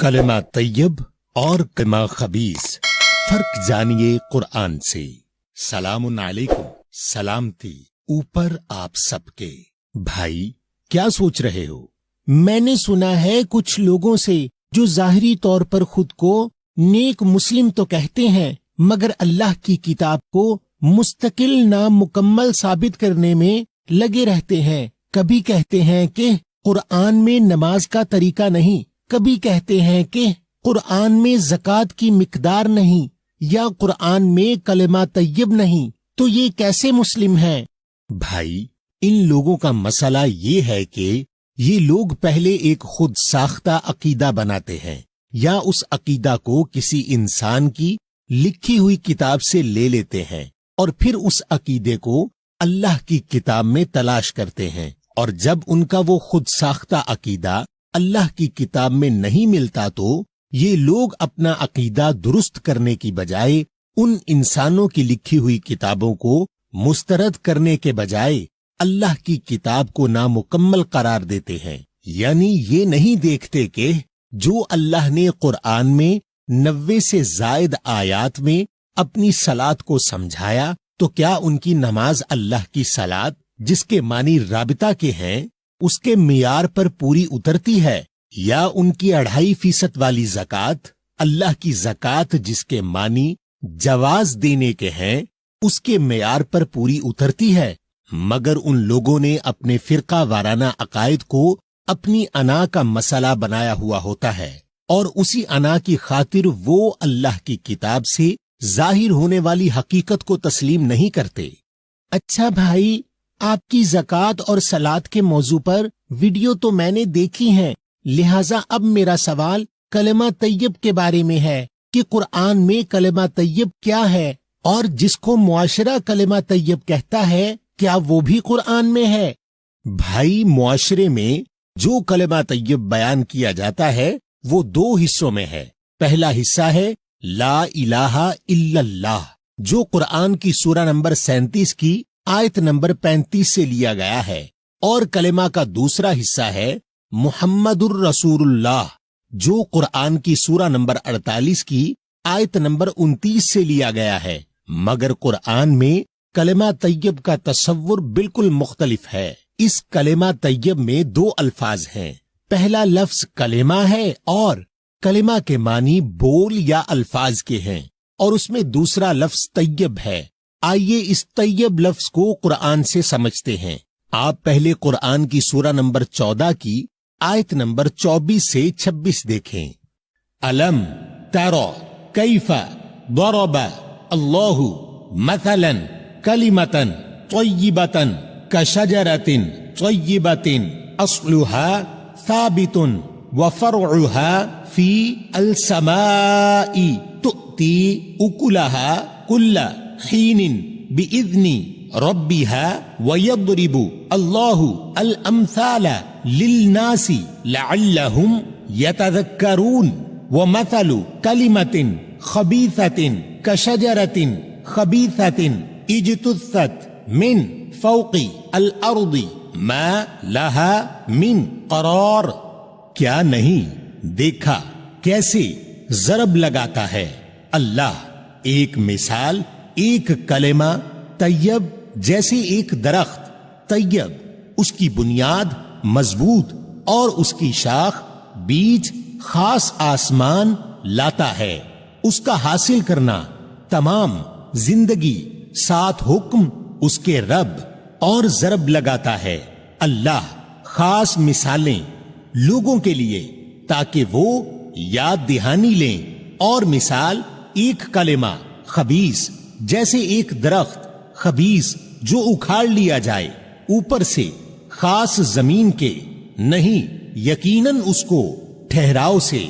कलमा तैयब और कलमा खबीस, फर्क जानिए कुरान से। सलामुन अलैकुम, सलामती ऊपर आप सबके। भाई, क्या सोच रहे हो? मैंने सुना है कुछ लोगों से जो जाहिरी तौर पर खुद को नेक मुस्लिम तो कहते हैं, मगर अल्लाह की किताब को मुस्तकिल नामुकम्मल साबित करने में लगे रहते हैं। कभी कहते हैं कि कुरान में नमाज का तरीका नहीं, कभी कहते हैं कि कुरान में ज़कात की मिकदार नहीं, या कुरान में कलमा तैयब नहीं। तो ये कैसे मुस्लिम हैं? भाई, इन लोगों का मसला ये है कि ये लोग पहले एक खुद साख्ता अकीदा बनाते हैं, या उस अकीदा को किसी इंसान की लिखी हुई किताब से ले लेते हैं और फिर उस अकीदे को अल्लाह की किताब में तलाश करते हैं। और जब उनका वो खुद साख्ता अकीदा अल्लाह की किताब में नहीं मिलता तो ये लोग अपना अकीदा दुरुस्त करने की बजाय उन इंसानों की लिखी हुई किताबों को मुस्तरद करने के बजाय अल्लाह की किताब को नामुकम्मल करार देते हैं। यानी ये नहीं देखते कि जो अल्लाह ने कुरान में 90 से जायद आयात में अपनी सलात को समझाया, तो क्या उनकी नमाज अल्लाह की सलात जिसके मानी राबिता के हैं उसके मियार पर पूरी उतरती है, या उनकी 2.5% वाली ज़कात अल्लाह की ज़कात जिसके मानी जवाज देने के हैं उसके मियार पर पूरी उतरती है? मगर उन लोगों ने अपने फिरका वाराना अकायद को अपनी अना का मसला बनाया हुआ होता है, और उसी अना की खातिर वो अल्लाह की किताब से जाहिर होने वाली हकीकत को तस्लीम नहीं करते। अच्छा भाई, आपकी ज़कात और सलात के मौजू पर वीडियो तो मैंने देखी हैं, लिहाजा अब मेरा सवाल कलमा तैयब के बारे में है कि कुरान में कलमा तैयब क्या है, और जिसको मुआशरा कलमा तैयब कहता है क्या वो भी कुरान में है? भाई, मुआशरे में जो कलमा तैयब बयान किया जाता है वो 2 हिस्सों में है। पहला हिस्सा है ला इलाहा इल्लल्लाह, जो कुरान की सूरा नंबर 37 की आयत नंबर 35 से लिया गया है, और कलेमा का दूसरा हिस्सा है मुहम्मदुर रसूलुल्लाह, जो कुरान की सूरा नंबर 48 की आयत नंबर 29 से लिया गया है। मगर कुरान में कलेमा तैयब का तस्वुर बिल्कुल मुख्तलिफ है। इस कलेमा तैयब में 2 अल्फाज हैं। पहला लफ्ज कलेमा है और कलेमा के मानी बोल या अल्फाज के हैं, और उसमें दूसरा लफ्ज तैयब है। आइए इस तैयब लफ्ज को कुरान से समझते हैं। आप पहले कुरान की सूरा नंबर 14 की आयत नंबर 24 से 26 देखें। अलम तरा कैफा दरबा अल्लाहु मसलन कलिमतन तय्यिबतन कशजरतिन तय्यिबतिन अस्लुहा साबितुन व फरउहा फी अल-समाई तुती उकुलहा कुल्ला हीनिन बिइज़्नि रब्बिहा वयद्रिबु अल्लाहु अल-अम्साला लिन्नासी लअल्लहुम यतज़क्करून वमसलु कलिमतिन खबीसतिन कशजरतिन खबीसतिन इज्तुस्सत मिन फौक़ि अल-अर्दि मा लहा मिन क़रार। क्या नहीं देखा कैसे ज़रब लगाता है अल्लाह एक मिसाल, एक कलेमा तैयब जैसे एक दरख्त तैयब, उसकी बुनियाद मजबूत और उसकी शाख बीज खास आसमान लाता है। उसका हासिल करना तमाम जिंदगी, साथ हुक्म उसके रब, और ज़रब लगाता है अल्लाह खास मिसालें लोगों के लिए ताकि वो याद दहानी लें। और मिसाल एक कलेमा खबीस जैसे एक दरख्त खबीस जो उखाड़ लिया जाए ऊपर से खास जमीन के, नहीं यकीनन उसको ठहराव से।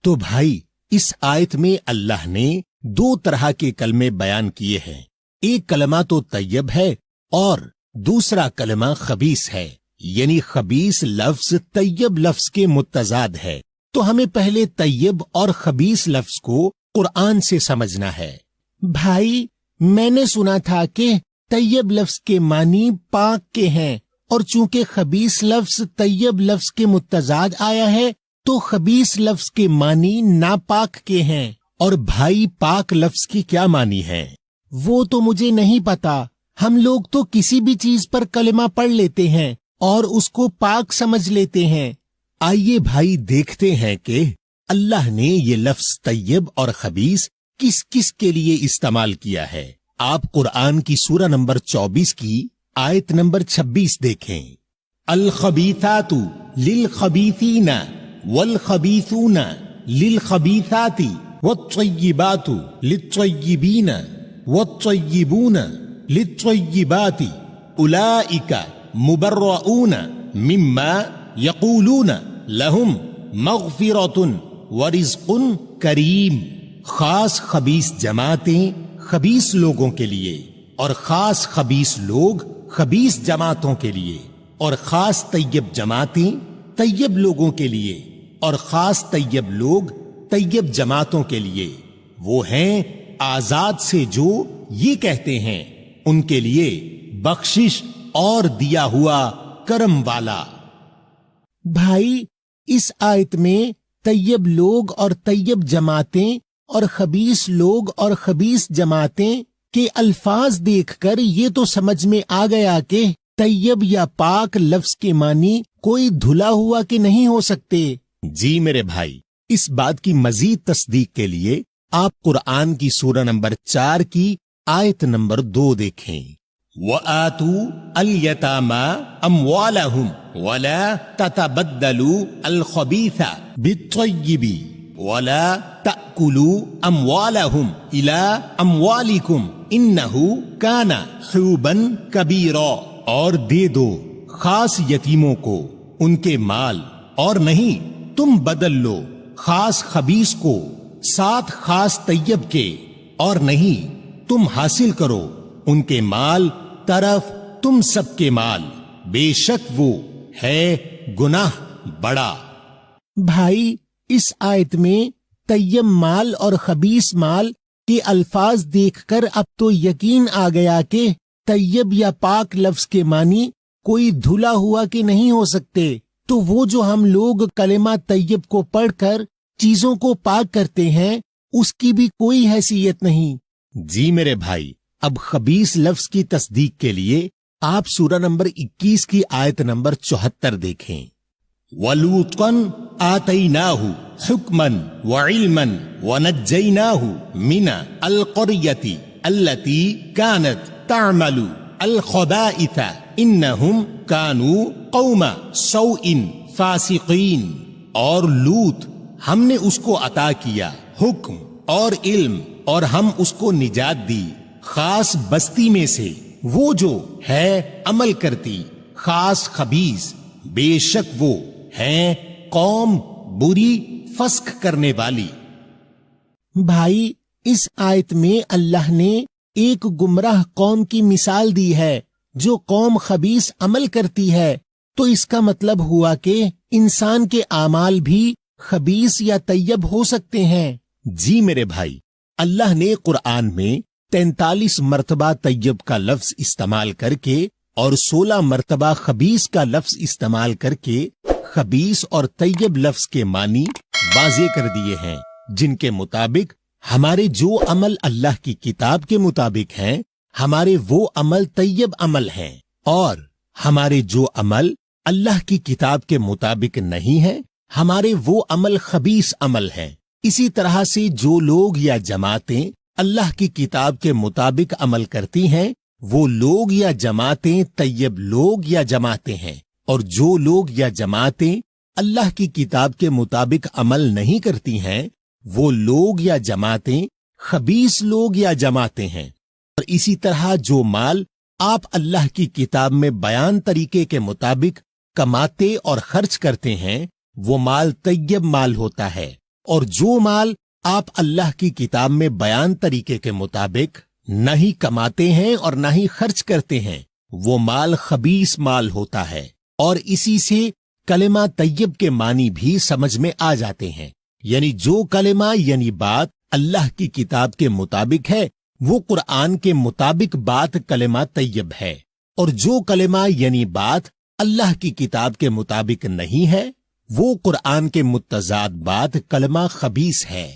तो भाई, इस आयत में अल्लाह ने 2 तरह के कलमे बयान किए हैं। एक कलमा तो तैयब है और दूसरा कलमा खबीस है, यानी खबीस लफ्ज तैयब लफ्ज के मुत्तजाद है। तो हमें पहले तैयब और खबीस लफ्ज को कुरान से समझना है। भाई, मैंने सुना था कि तैयब लफ्ज के मानी पाक के हैं, और चूंकि खबीस लफ्ज तैयब लफ्ज के मुत्तजाद आया है तो खबीस लफ्ज के मानी नापाक के हैं। और भाई पाक लफ्ज की क्या मानी है? वो तो मुझे नहीं पता। हम लोग तो किसी भी चीज पर कलमा पढ़ लेते हैं और उसको पाक समझ लेते हैं। आइए भाई देखते हैं कि अल्लाह ने ये लफ्ज तैयब और खबीस किस किस के लिए इस्तेमाल किया है। आप कुरान की सूरा नंबर 24 की आयत नंबर 26 देखें। अल खबीसातु लिल खबीसीना वल खबीसूना लिल खबीसाती वत्तय्यिबातु लित्तय्यिबीना वत्तय्यिबूना लित्तय्यिबाती उलाइका मुबर्रऊना मिम्मा यकूलूना लहुम मग़फ़िरतुन व रिज़्क़ुन करीम। खास खबीस जमातें खबीस लोगों के लिए और खास खबीस लोग खबीस जमातों के लिए और खास तैयब जमातें तैयब लोगों के लिए और खास तैयब लोग तैयब जमातों के लिए। वो हैं आजाद से जो ये कहते हैं उनके लिए बख्शिश और दिया हुआ करम वाला। भाई इस आयत में तैयब लोग और तैयब जमातें और खबीस लोग और खबीस जमातें के अल्फाज देखकर ये तो समझ में आ गया कि तैयब या पाक लफ्ज के मानी कोई धुला हुआ के नहीं हो सकते। जी मेरे भाई, इस बात की मजीद तस्दीक के लिए आप कुरान की सूरा नंबर 4 की आयत नंबर 2 देखें। वआतू अल यतामा अमवालहुम वला ततबद्दलू अल खबीसा बित्तय्यिबी वला तअकुलू अमवालहुम इला अमवालिकुम इन्नहु काना हुबन कबीरा। और दे दो खास यतीमों को उनके माल, और नहीं तुम बदल लो खास खबीस को साथ खास तैयब के, और नहीं तुम हासिल करो उनके माल तरफ तुम सबके माल, बेशक वो है गुनाह बड़ा। भाई इस आयत में तैयब माल और खबीस माल के अल्फाज देखकर अब तो यकीन आ गया कि तैयब या पाक लफ्ज के मानी कोई धुला हुआ के नहीं हो सकते। तो वो जो हम लोग कलेमा तैयब को पढ़कर चीजों को पाक करते हैं उसकी भी कोई हैसियत नहीं। जी मेरे भाई, अब खबीस लफ्ज की तस्दीक के लिए आप सूरा नंबर 21 की आयत नंबर 74 देखें। वलूतन आतैनाहु हुक्मन व इल्मन व नज्जैनाहु मिना अल क़रयति अल्लती कानत तअमलु अल खबाइथ इन्नहुम कानू कौमा सौइन फासिकीन। और लूत हमने उसको अता किया हुक्म और इल्म, और हम उसको निजात दी खास बस्ती में से, वो जो है अमल करती खास खबीस, बेशक वो है कौम बुरी फस्क करने वाली। भाई इस आयत में अल्लाह ने एक गुमराह कौम की मिसाल दी है जो कौम खबीस अमल करती है। तो इसका मतलब हुआ कि इंसान के आमाल भी खबीस या तैयब हो सकते हैं। जी मेरे भाई, अल्लाह ने कुरान में 43 मर्तबा तैयब का लफ्ज इस्तेमाल करके और 16 मर्तबा खबीस का लफ्ज इस्तेमाल करके खबीस और तैयब लफ्ज के मानी वाज़े कर दिए हैं, जिनके मुताबिक हमारे जो अमल अल्लाह की किताब के मुताबिक हैं, हमारे वो अमल तैयब अमल हैं, और हमारे जो अमल अल्लाह की किताब के मुताबिक नहीं है, हमारे वो अमल खबीस अमल हैं। इसी तरह से जो लोग या जमातें अल्लाह की किताब के मुताबिक अमल करती हैं, वो लोग या जमातें तैयब लोग या जमातें हैं, और जो लोग या जमातें अल्लाह की किताब के मुताबिक अमल नहीं करती हैं, वो लोग या जमातें खबीस लोग या जमातें हैं। और इसी तरह जो माल आप अल्लाह की किताब में बयान तरीके के मुताबिक कमाते और खर्च करते हैं, वो माल तैयब माल होता है, और जो माल आप अल्लाह की किताब में बयान तरीके के मुताबिक न ही कमाते हैं और न ही खर्च करते हैं, वो माल खबीस माल होता है। और इसी से कलेमा तैयब के मानी भी समझ में आ जाते हैं। यानी जो कलेमा यानी बात अल्लाह की किताब के मुताबिक है, वो कुरान के मुताबिक बात कलेमा तैयब है, और जो कलेमा यानी बात अल्लाह की किताब के मुताबिक नहीं है, वो कुरान के मुत्तजाद बात कलमा खबीस है।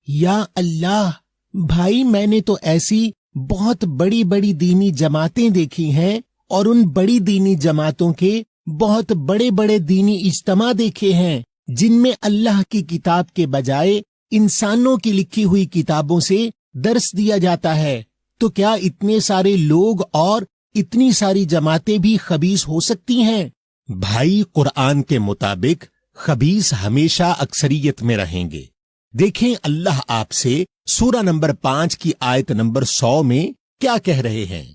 या अल्लाह, भाई मैंने तो ऐसी बहुत बड़ी बड़ी दीनी जमातें देखी हैं और उन बड़ी दीनी जमातों के बहुत बड़े बड़े दीनी इज्तिमा देखे हैं जिनमें अल्लाह की किताब के बजाय इंसानों की लिखी हुई किताबों से दर्स दिया जाता है। तो क्या इतने सारे लोग और इतनी सारी जमातें भी खबीस हो सकती हैं? भाई, कुरान के मुताबिक खबीस हमेशा अक्सरियत में रहेंगे। देखें अल्लाह आपसे सूरा नंबर 5 की आयत नंबर 100 में क्या कह रहे हैं।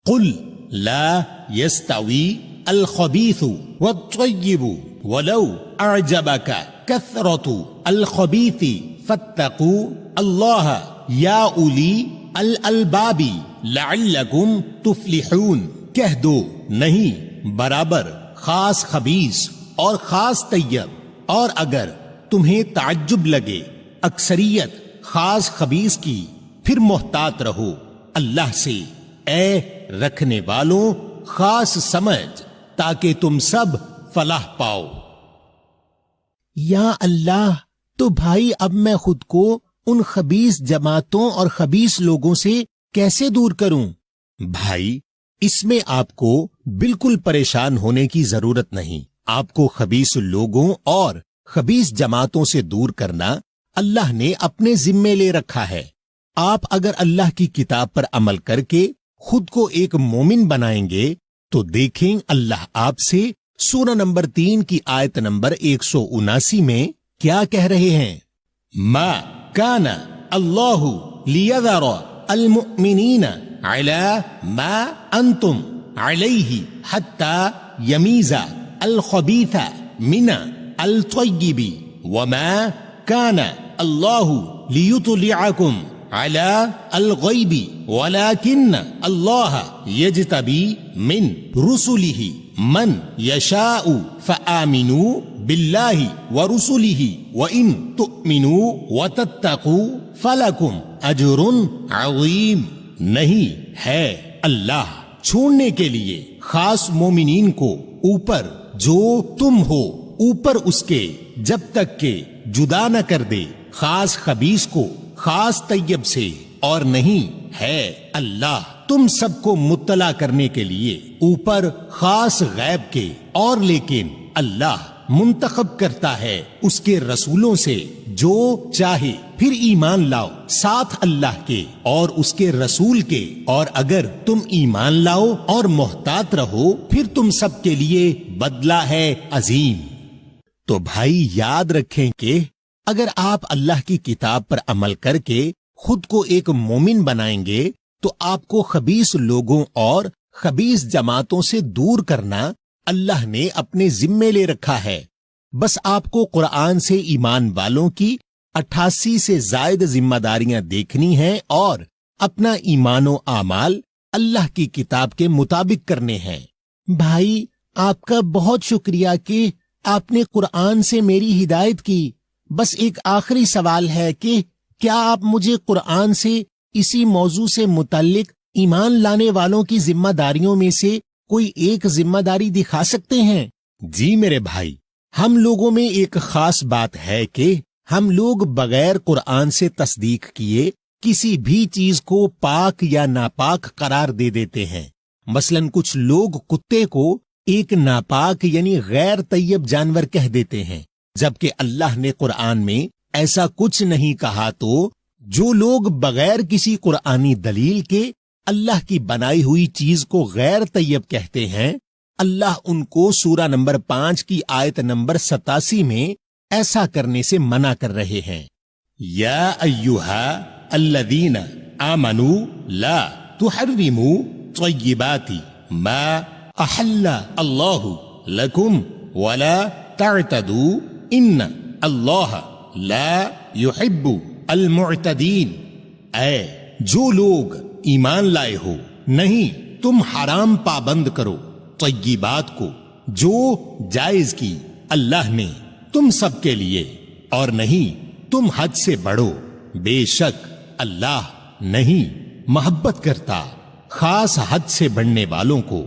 कुल ला यस्तवी अल खबीसु वत्तय्यिबु वलौ अअजबका कसरतु अल खबीसी फत्तकू अल्लाह या उली अल अलबाबी लअल्लकुम तुफ्लिहून। कह दो, नहीं बराबर खास खबीस और खास तैयब, और अगर तुम्हें ताज्जुब लगे अक्सरियत खास खबीस की, फिर मोहतात रहो अल्लाह से, ए रखने वालों खास समझ, ताकि तुम सब फलाह पाओ। या अल्लाह, तो भाई अब मैं खुद को उन खबीस जमातों और खबीस लोगों से कैसे दूर करूं? भाई, इसमें आपको बिल्कुल परेशान होने की जरूरत नहीं। आपको खबीस लोगों और खबीस जमातों से दूर करना अल्लाह ने अपने जिम्मे ले रखा है। आप अगर अल्लाह की किताब पर अमल करके खुद को एक मोमिन बनाएंगे तो देखें अल्लाह आपसे सूरा नंबर 3 की आयत नंबर 179 में क्या कह रहे हैं। मा काना अल्लाहु लियज़रा अल मुमिनीना अला मा अंतुम अलैहि हत्ता यमीज़ा अल खबीसा मिना अल तय्यिबी वमा काना अल्लाहु लियुतलिअकुम अला अल गैबी वलाकिन्न अल्लाह यज्तबी मिन रुसुलिही मन यशाउ फआमिनू बिल्लाहि व रुसुलिही व इन तुमिनू व तत्तकू फलकुम अजरुन अज़ीम। नहीं है अल्लाह छोड़ने के लिए खास मोमिनीन को ऊपर जो तुम हो, ऊपर उसके, जब तक के जुदा न कर दे खास खबीस को खास तैयब से, और नहीं है अल्लाह तुम सबको मुत्तला करने के लिए ऊपर खास गैब के। और लेकिन अल्लाह मुंतखब करता है उसके रसूलों से जो चाहे, फिर ईमान लाओ साथ अल्लाह के और उसके रसूल के, और अगर तुम ईमान लाओ और मोहतात रहो फिर तुम सबके लिए बदला है अजीम। तो भाई याद रखें कि अगर आप अल्लाह की किताब पर अमल करके खुद को एक मोमिन बनाएंगे तो आपको खबीस लोगों और खबीस जमातों से दूर करना अल्लाह ने अपने जिम्मे ले रखा है। बस आपको कुरान से ईमान वालों की 88 से जायद जिम्मेदारियां देखनी हैं और अपना ईमानो आमाल अल्लाह की किताब के मुताबिक करने हैं। भाई, आपका बहुत शुक्रिया कि आपने कुरान से मेरी हिदायत की। बस एक आखिरी सवाल है कि क्या आप मुझे कुरान से इसी मौजू से मुतल्लिक ईमान लाने वालों की जिम्मेदारियों में से कोई एक जिम्मेदारी दिखा सकते हैं? जी मेरे भाई, हम लोगों में एक खास बात है कि हम लोग बगैर कुरान से तस्दीक किए किसी भी चीज को पाक या नापाक करार दे देते हैं। मसलन कुछ लोग कुत्ते को एक नापाक यानी गैर तैयब जानवर कह देते हैं, जबकि अल्लाह ने कुरान में ऐसा कुछ नहीं कहा। तो जो लोग बगैर किसी कुरानी दलील के अल्लाह की बनाई हुई चीज को गैर तैयब कहते हैं, अल्लाह उनको सूरा नंबर 5 की आयत नंबर 87 में ऐसा करने से मना कर रहे हैं। या अय्युहा अल्लज़ीना आमनू ला तुहर्रिमू तय्यिबाति मा अहल्ला अल्लाहु लकुम वला तअतदू इन्न अल्लाह ला युहिब्बु अल मुअतदीन। ऐ जो लोग ईमान लाए हो, नहीं तुम हराम पाबंद करो तय्यिबात को जो जायज की अल्लाह ने तुम सबके लिए, और नहीं तुम हद से बढ़ो। बेशक अल्लाह नहीं मोहब्बत करता खास हद से बढ़ने वालों को।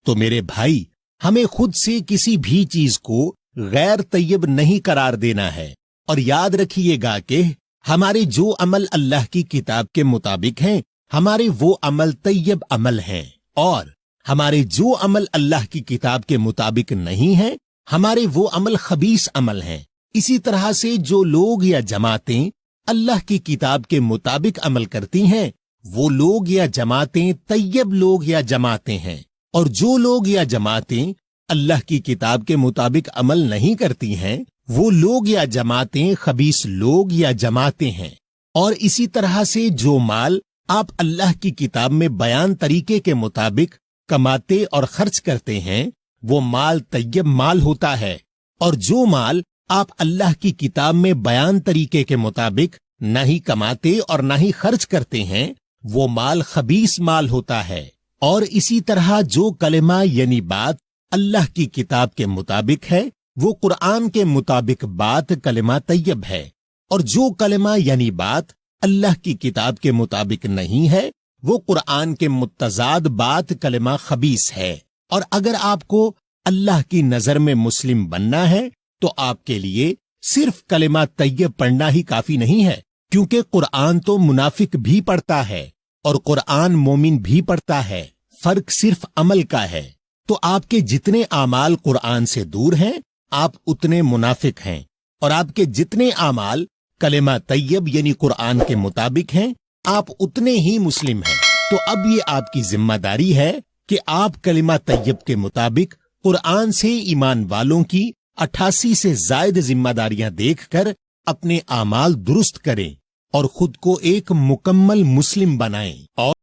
तो मेरे भाई, हमें खुद से किसी भी चीज को غیر طیب نہیں قرار دینا ہے، اور یاد رکھیے گا کہ ہمارے جو عمل اللہ کی کتاب کے مطابق ہیں ہمارے وہ عمل طیب عمل ہیں، اور ہمارے جو عمل اللہ کی کتاب کے مطابق نہیں ہیں ہمارے وہ عمل خبیث عمل ہیں۔ اسی طرح سے جو لوگ یا جماعتیں اللہ کی کتاب کے مطابق عمل کرتی ہیں وہ لوگ یا جماعتیں طیب لوگ یا جماعتیں ہیں، اور جو لوگ یا جماعتیں اللہ کی کتاب کے مطابق عمل نہیں کرتی ہیں وہ لوگ یا جماعتیں خبیث لوگ یا جماعتیں ہیں۔ اور اسی طرح سے جو مال آپ اللہ کی کتاب میں بیان طریقے کے مطابق کماتے اور خرچ کرتے ہیں وہ مال طیب مال ہوتا ہے، اور جو مال آپ اللہ کی کتاب میں بیان طریقے کے مطابق نہ ہی کماتے اور نہ ہی خرچ کرتے ہیں وہ مال خبیث مال ہوتا ہے۔ اور اسی طرح جو کلمہ یعنی بات اللہ کی کتاب کے مطابق ہے وہ قرآن کے مطابق بات کلمہ طیب ہے، اور جو کلمہ یعنی بات اللہ کی کتاب کے مطابق نہیں ہے وہ قرآن کے متضاد بات کلمہ خبیث ہے۔ اور اگر آپ کو اللہ کی نظر میں مسلم بننا ہے تو آپ کے لیے صرف کلمہ طیب پڑھنا ہی کافی نہیں ہے، کیونکہ قرآن تو منافق بھی پڑھتا ہے اور قرآن مومن بھی پڑھتا ہے، فرق صرف عمل کا ہے۔ تو آپ کے جتنے اعمال قرآن سے دور ہیں آپ اتنے منافق ہیں، اور آپ کے جتنے اعمال کلمہ طیب یعنی قرآن کے مطابق ہیں آپ اتنے ہی مسلم ہیں۔ تو اب یہ آپ کی ذمہ داری ہے کہ آپ کلمہ طیب کے مطابق قرآن سے ایمان والوں کی 88 سے زائد ذمہ داریاں دیکھ کر اپنے اعمال درست کریں اور خود کو ایک مکمل مسلم بنائیں۔ اور